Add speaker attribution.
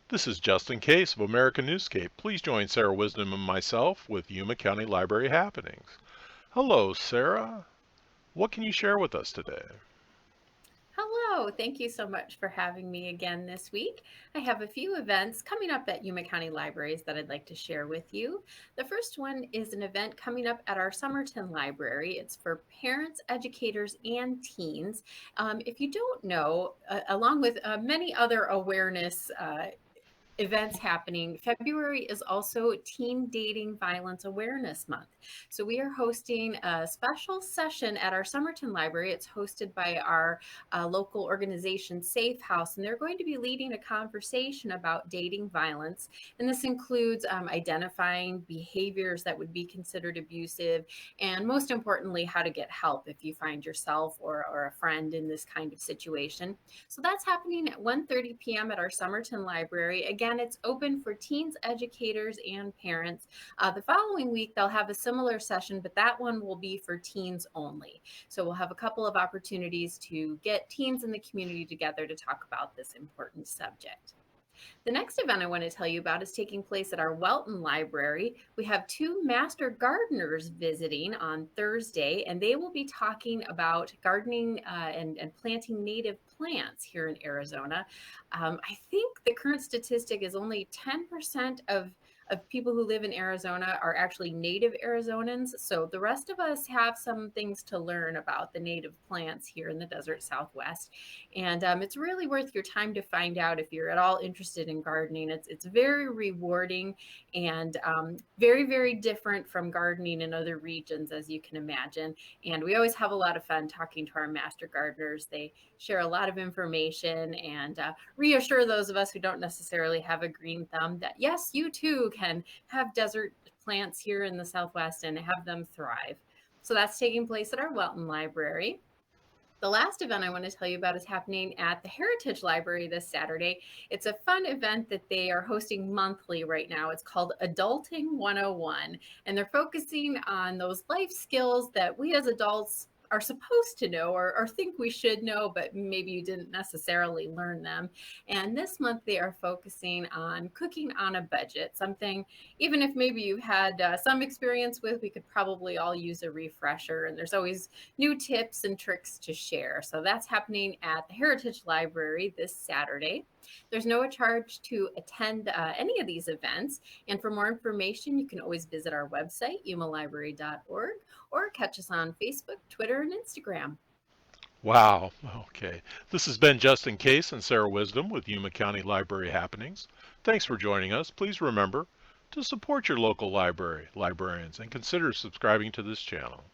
Speaker 1: This is Justin Case of American Newscape. Please join Sarah Wisdom and myself with Yuma County Library happenings. Hello, Sarah. What can you share with us today?
Speaker 2: Hello, thank you so much for having me again this week. I have a few events coming up at Yuma County Libraries that I'd like to share with you. The first one is an event coming up at our Somerton Library. It's for parents, educators, and teens. If you don't know, along with many other awareness events happening. February is also Teen Dating Violence Awareness Month. So we are hosting a special session at our Somerton Library. It's hosted by our local organization, Safe House, and they're going to be leading a conversation about dating violence. And this includes identifying behaviors that would be considered abusive, and most importantly, how to get help if you find yourself or a friend in this kind of situation. So that's happening at 1:30 p.m. at our Somerton Library. Again, it's open for teens, educators, and parents. The following week, they'll have a similar session, but that one will be for teens only. So we'll have a couple of opportunities to get teens in the community together to talk about this important subject. The next event I want to tell you about is taking place at our Wellton Library. We have two master gardeners visiting on Thursday, and they will be talking about gardening and planting native plants here in Arizona. I think the current statistic is only 10% of people who live in Arizona are actually native Arizonans. So the rest of us have some things to learn about the native plants here in the desert Southwest. And it's really worth your time to find out if you're at all interested in gardening. It's very rewarding and very, very different from gardening in other regions, as you can imagine. And we always have a lot of fun talking to our master gardeners. They share a lot of information and reassure those of us who don't necessarily have a green thumb that yes, you too can have desert plants here in the Southwest and have them thrive. So that's taking place at our Wellton Library. The last event I want to tell you about is happening at the Heritage Library this Saturday. It's a fun event that they are hosting monthly right now. It's called Adulting 101, and they're focusing on those life skills that we as adults are supposed to know or think we should know, but maybe you didn't necessarily learn them. And this month they are focusing on cooking on a budget, something even if maybe you've had some experience with, we could probably all use a refresher. And there's always new tips and tricks to share. So that's happening at the Heritage Library this Saturday. There's no charge to attend any of these events. And for more information, you can always visit our website, yumalibrary.org, or catch us on Facebook, Twitter, and Instagram.
Speaker 1: Wow. Okay. This has been Justin Case and Sarah Wisdom with Yuma County Library happenings. Thanks for joining us. Please remember to support your local librarians and consider subscribing to this channel.